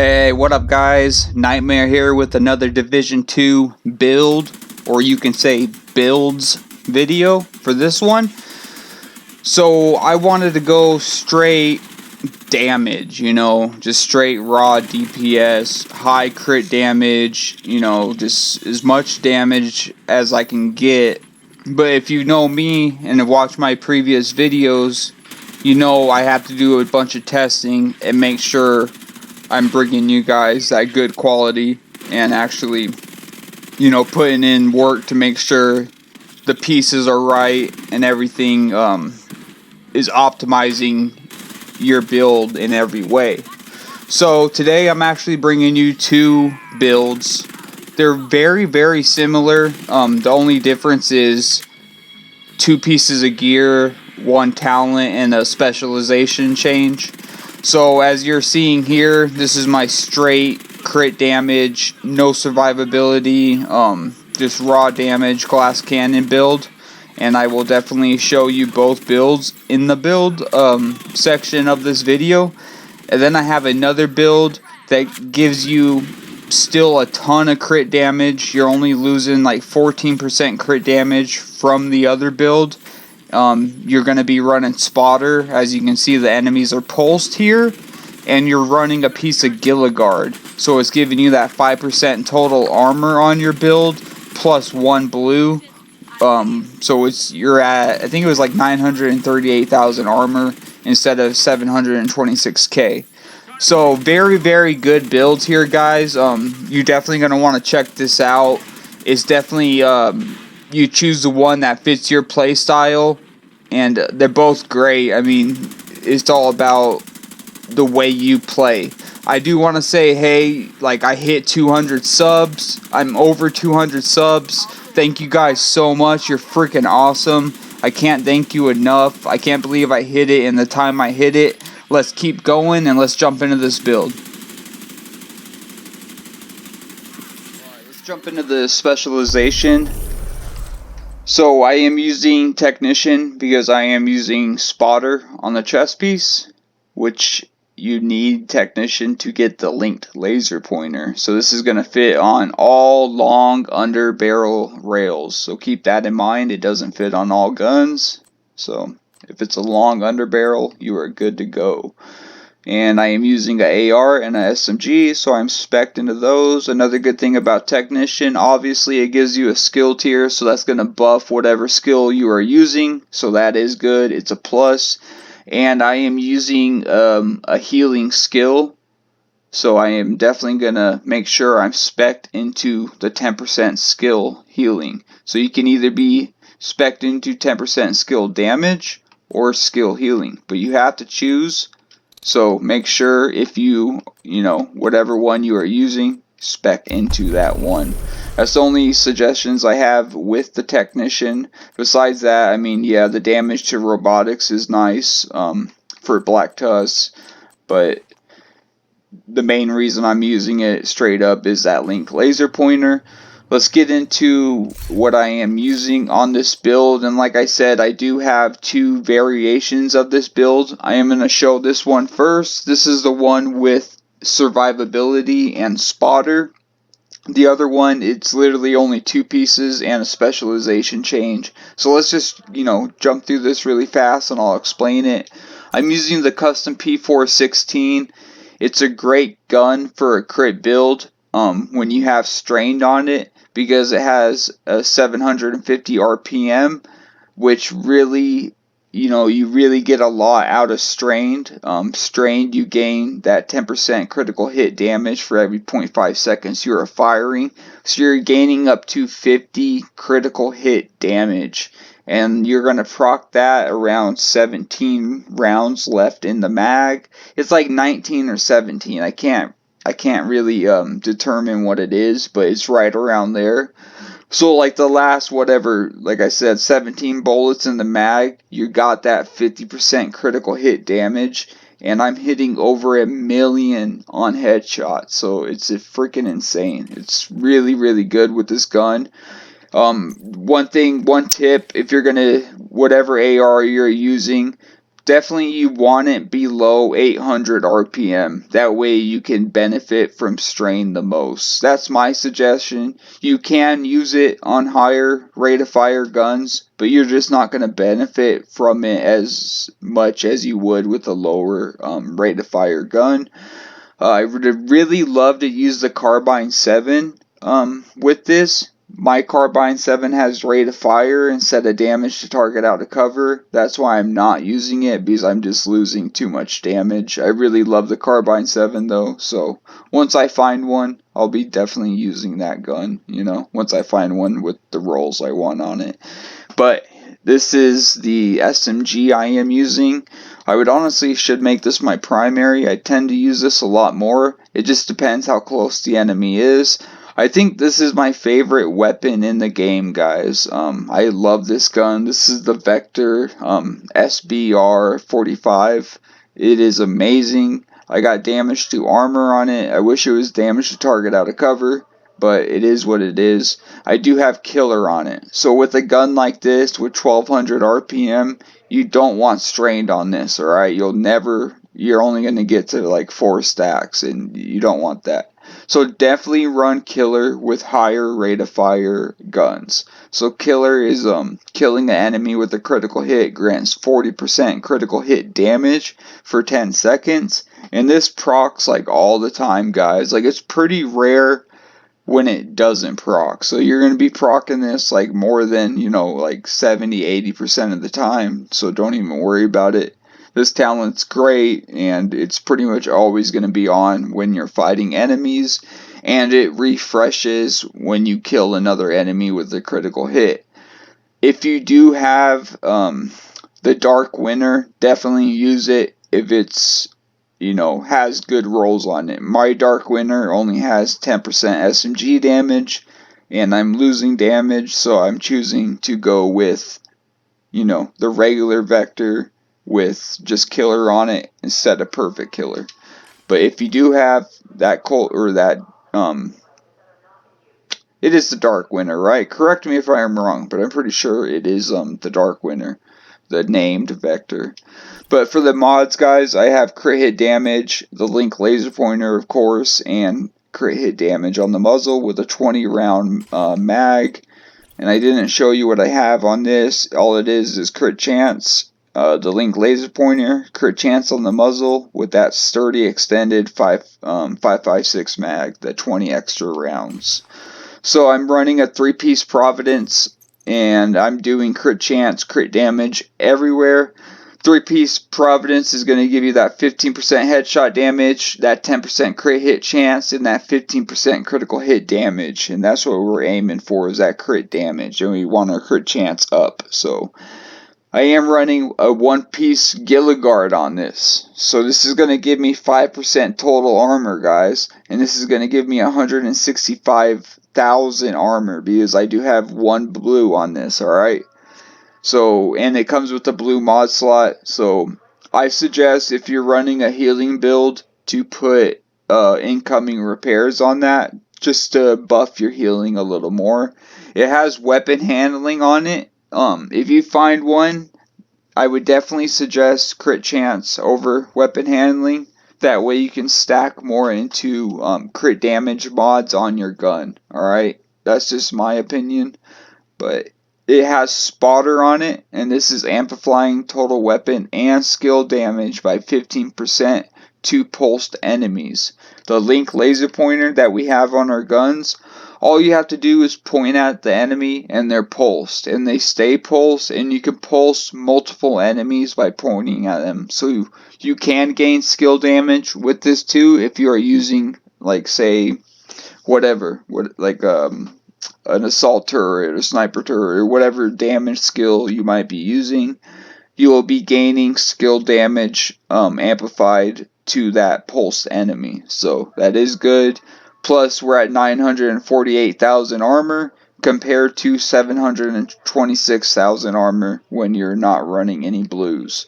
Hey, what up guys? Nightmare here with another Division 2 build, or you can say builds video for this one. So I wanted to go straight damage, just straight raw DPS, high crit damage, just as much damage as I can get. But if you know me and have watched my previous videos, I have to do a bunch of testing and make sure I'm bringing you guys that good quality and actually, putting in work to make sure the pieces are right and everything is optimizing your build in every way. So today I'm actually bringing you two builds. They're very, very similar. The only difference is two pieces of gear, one talent, and a specialization change. So as you're seeing here, this is my straight crit damage, no survivability, just raw damage glass cannon build. And I will definitely show you both builds in the build section of this video. And then I have another build that gives you still a ton of crit damage. You're only losing like 14% crit damage from the other build. You're going to be running spotter. As you can see, the enemies are pulsed here, and you're running a piece of Gilligard, so it's giving you that 5% total armor on your build plus one blue. So you're at, I think it was like 938,000 armor instead of 726k. So very, very good builds here, guys. You're definitely going to want to check this out. It's definitely you choose the one that fits your play style, and they're both great. I mean, it's all about the way you play. I do want to say, hey, like, I hit 200 subs. I'm over 200 subs. Thank you guys so much. You're freaking awesome. I can't thank you enough. I can't believe I hit it in the time I hit it. Let's keep going and let's jump into this build. Alright, let's jump into the specialization. So I am using Technician because I am using Spotter on the chest piece, which you need Technician to get the linked laser pointer. So this is going to fit on all long under barrel rails. So keep that in mind. It doesn't fit on all guns. So if it's a long under barrel, you are good to go. And I am using an AR and an SMG, so I'm spec'd into those. Another good thing about Technician, obviously it gives you a skill tier, so that's going to buff whatever skill you are using, so that is good. It's a plus. And I am using a healing skill, so I am definitely going to make sure I'm spec'd into the 10% skill healing. So you can either be spec'd into 10% skill damage or skill healing, but you have to choose. So make sure if whatever one you are using, spec into that one. That's the only suggestions I have with the Technician. Besides that, I mean, yeah, the damage to robotics is nice for Black Tusk, but the main reason I'm using it straight up is that link laser pointer. Let's get into what I am using on this build, and like I said, I do have two variations of this build. I am going to show this one first. This is the one with survivability and spotter. The other one, it's literally only two pieces and a specialization change. So let's just, jump through this really fast and I'll explain it. I'm using the custom P416. It's a great gun for a crit build when you have strained on it, because it has a 750 RPM, which really, you really get a lot out of strained. Strained, you gain that 10% critical hit damage for every 0.5 seconds you are firing. So you're gaining up to 50 critical hit damage. And you're going to proc that around 17 rounds left in the mag. It's like 19 or 17. I can't really determine what it is, but it's right around there. So like the last, whatever, like I said, 17 bullets in the mag, you got that 50% critical hit damage, and I'm hitting over 1 million on headshots, so it's freaking insane. It's really, really good with this gun. One tip, if you're gonna, whatever AR you're using, definitely you want it below 800 RPM. That way you can benefit from strain the most. That's my suggestion. You can use it on higher rate of fire guns, but you're just not going to benefit from it as much as you would with a lower rate of fire gun. I would really love to use the Carbine 7 with this. My Carbine 7 has rate of fire instead of damage to target out of cover. That's why I'm not using it, because I'm just losing too much damage. I really love the Carbine 7 though, so once I find one, I'll be definitely using that gun, you know, once I find one with the rolls I want on it. But this is the SMG I am using. I would honestly should make this my primary. I tend to use this a lot more. It just depends how close the enemy is. I think this is my favorite weapon in the game, guys. I love this gun. This is the Vector SBR-45. It is amazing. I got damage to armor on it. I wish it was damage to target out of cover, but it is what it is. I do have killer on it. So with a gun like this with 1200 RPM, you don't want strained on this, alright? You're only going to get to like 4 stacks, and you don't want that. So definitely run killer with higher rate of fire guns. So killer is killing an enemy with a critical hit grants 40% critical hit damage for 10 seconds. And this procs like all the time, guys. Like, it's pretty rare when it doesn't proc. So you're going to be procking this like more than, you know, like 70-80% of the time. So don't even worry about it. This talent's great, and it's pretty much always going to be on when you're fighting enemies, and it refreshes when you kill another enemy with a critical hit. If you do have the Dark Winter, definitely use it if it's, you know, has good rolls on it. My Dark Winter only has 10% SMG damage, and I'm losing damage, so I'm choosing to go with, you know, the regular Vector with just killer on it instead of perfect killer. But if you do have that Colt or that it is the Dark Winter, right? Correct me if I am wrong, but I'm pretty sure it is the Dark Winter, the named Vector. But for the mods, guys, I have crit hit damage, the Link laser pointer, of course, and crit hit damage on the muzzle with a 20 round mag. And I didn't show you what I have on this. All it is crit chance. The Link laser pointer, crit chance on the muzzle with that sturdy extended 5.56 mag, the 20 extra rounds. So I'm running a 3-piece Providence, and I'm doing crit chance, crit damage everywhere. 3-piece Providence is going to give you that 15% headshot damage, that 10% crit hit chance, and that 15% critical hit damage. And that's what we're aiming for, is that crit damage. And we want our crit chance up. So I am running a 1-piece Gilligard on this. So this is going to give me 5% total armor, guys. And this is going to give me 165,000 armor, because I do have 1 blue on this, alright? So, and it comes with the blue mod slot. So I suggest, if you're running a healing build, to put incoming repairs on that, just to buff your healing a little more. It has weapon handling on it. If you find one, I would definitely suggest crit chance over weapon handling. That way you can stack more into crit damage mods on your gun. Alright, that's just my opinion. But it has spotter on it, and this is amplifying total weapon and skill damage by 15% to pulsed enemies. The Link laser pointer that we have on our guns, all you have to do is point at the enemy and they're pulsed, and they stay pulsed, and you can pulse multiple enemies by pointing at them. So you can gain skill damage with this too if you are using, like, say, an assault turret, a sniper turret, or whatever damage skill you might be using. You will be gaining skill damage amplified to that pulsed enemy. So that is good. Plus, we're at 948,000 armor compared to 726,000 armor when you're not running any blues.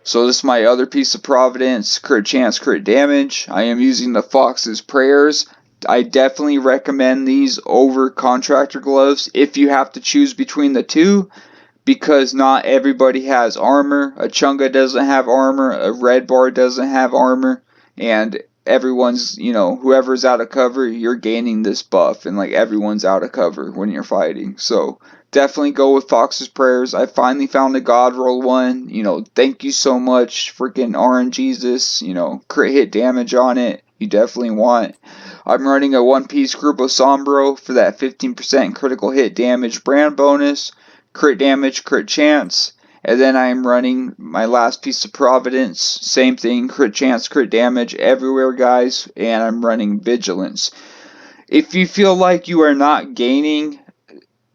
So this is my other piece of Providence, crit chance, crit damage. I am using the Fox's Prayers. I definitely recommend these over Contractor Gloves if you have to choose between the two. because not everybody has armor. A Chunga doesn't have armor, a Red Bar doesn't have armor, and everyone's, whoever's out of cover, you're gaining this buff, and like everyone's out of cover when you're fighting. So definitely go with Fox's Prayers. I finally found a God roll one. Thank you so much, freaking RNGesus. Crit hit damage on it. You definitely want. I'm running a one-piece Grupo Sombro for that 15% critical hit damage brand bonus, crit damage, crit chance, and then I'm running my last piece of Providence, same thing, crit chance, crit damage everywhere, guys, and I'm running Vigilance. If you feel like you are not gaining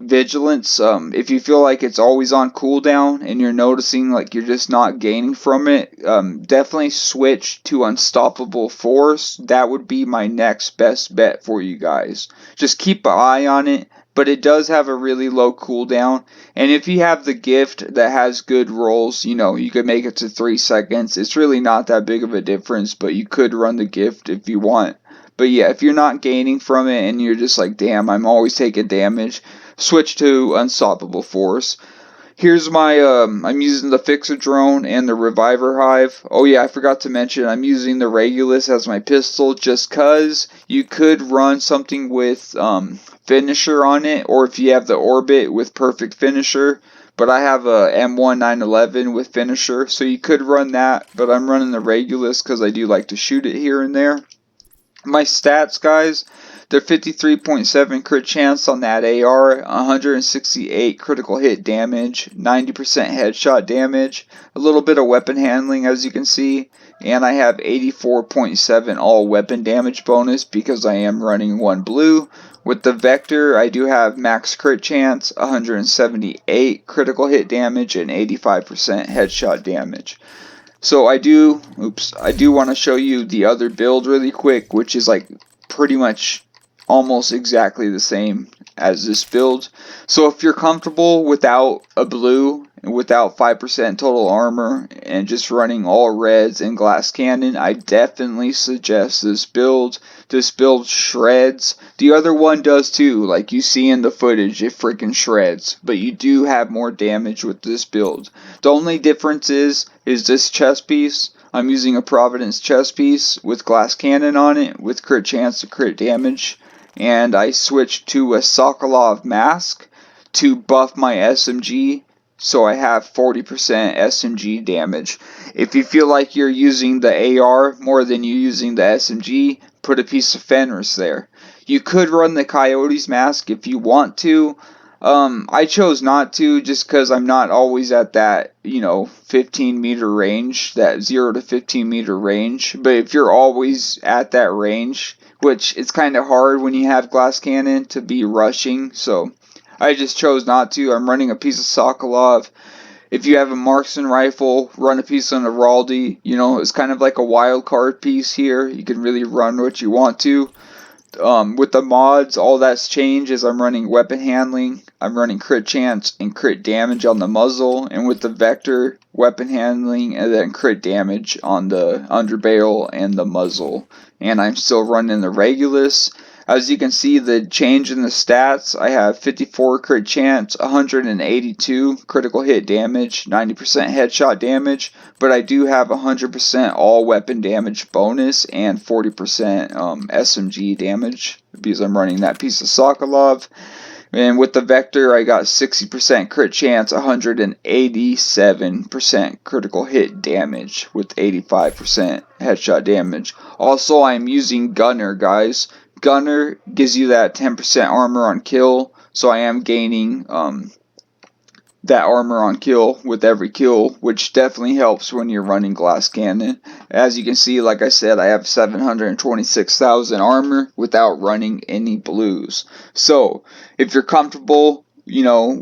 Vigilance, if you feel like it's always on cooldown and you're noticing like you're just not gaining from it, definitely switch to Unstoppable Force. That would be my next best bet for you guys. Just keep an eye on it, but it does have a really low cooldown, and if you have the gift that has good rolls, you could make it to 3 seconds. It's really not that big of a difference, but you could run the gift if you want. But yeah, if you're not gaining from it and you're just like, damn, I'm always taking damage, switch to Unstoppable Force. Here's my, I'm using the Fixer Drone and the Reviver Hive. Oh yeah, I forgot to mention, I'm using the Regulus as my pistol just cause you could run something with, Finisher on it, or if you have the Orbit with Perfect Finisher. But I have a M1 911 with Finisher, so you could run that, but I'm running the Regulus because I do like to shoot it here and there. My stats, guys, they're 53.7 crit chance on that AR, 168 critical hit damage, 90% headshot damage, a little bit of weapon handling as you can see, and I have 84.7 all weapon damage bonus because I am running one blue. With the Vector, I do have max crit chance, 178 critical hit damage, and 85% headshot damage. So I do want to show you the other build really quick, which is like pretty much almost exactly the same as this build. So if you're comfortable without a blue, without 5% total armor, and just running all reds and glass cannon, I definitely suggest this build. This build shreds. The other one does too, like you see in the footage, it freaking shreds. But you do have more damage with this build. The only difference is this chest piece. I'm using a Providence chest piece with glass cannon on it, with crit chance to crit damage. And I switched to a Sokolov mask to buff my SMG, so I have 40% SMG damage. If you feel like you're using the AR more than you're using the SMG, put a piece of Fenris there. You could run the Coyote's mask if you want to. I chose not to just because I'm not always at that, 15 meter range, that 0 to 15 meter range. But if you're always at that range, which it's kind of hard when you have glass cannon to be rushing, so I just chose not to. I'm running a piece of Sokolov. If you have a marksman rifle, run a piece on a Raldi. It's kind of like a wild card piece here. You can really run what you want to. With the mods, all that's changed is I'm running weapon handling, I'm running crit chance and crit damage on the muzzle, and with the Vector, weapon handling and then crit damage on the underbarrel and the muzzle. And I'm still running the Regulus. As you can see, the change in the stats, I have 54 crit chance, 182 critical hit damage, 90% headshot damage, but I do have 100% all weapon damage bonus and 40% SMG damage because I'm running that piece of Sokolov. And with the Vector, I got 60% crit chance, 187% critical hit damage with 85% headshot damage. Also, I'm using Gunner, guys. Gunner gives you that 10% armor on kill, so I am gaining that armor on kill with every kill, which definitely helps when you're running glass cannon. As you can see, like I said, I have 726,000 armor without running any blues. So if you're comfortable,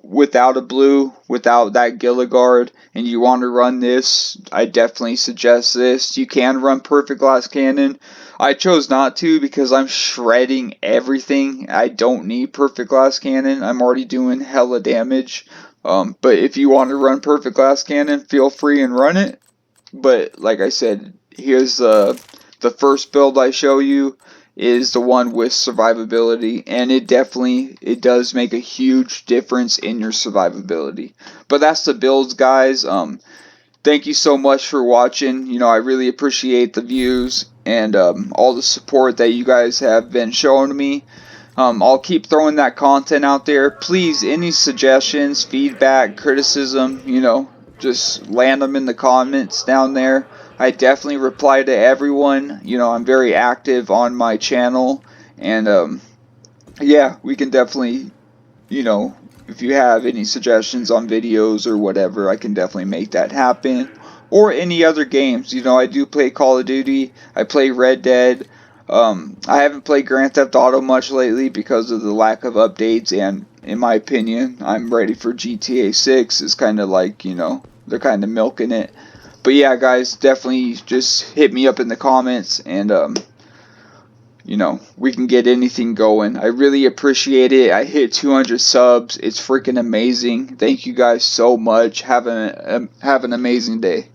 without a blue, without that Gilligard, and you want to run this, I definitely suggest this. You can run perfect glass cannon. I chose not to because I'm shredding everything. I don't need perfect glass cannon. I'm already doing hella damage. But if you want to run perfect glass cannon, feel free and run it. But like I said, here's the first build I show you. is the one with survivability, and it does make a huge difference in your survivability. But that's the builds, guys. Thank you so much for watching. You know, I really appreciate the views and all the support that you guys have been showing me. I'll keep throwing that content out there. Please, any suggestions, feedback, criticism, you know, just land them in the comments down there. I definitely reply to everyone. You know, I'm very active on my channel, and yeah, we can definitely, you know, if you have any suggestions on videos or whatever, I can definitely make that happen. Or any other games. You know, I do play Call of Duty. I play Red Dead. I haven't played Grand Theft Auto much lately because of the lack of updates, and in my opinion, I'm ready for GTA 6. It's kind of like, you know, they're kind of milking it. But yeah, guys, definitely just hit me up in the comments, and you know, we can get anything going. I really appreciate it. I hit 200 subs. It's freaking amazing. Thank you guys so much. Have an amazing day.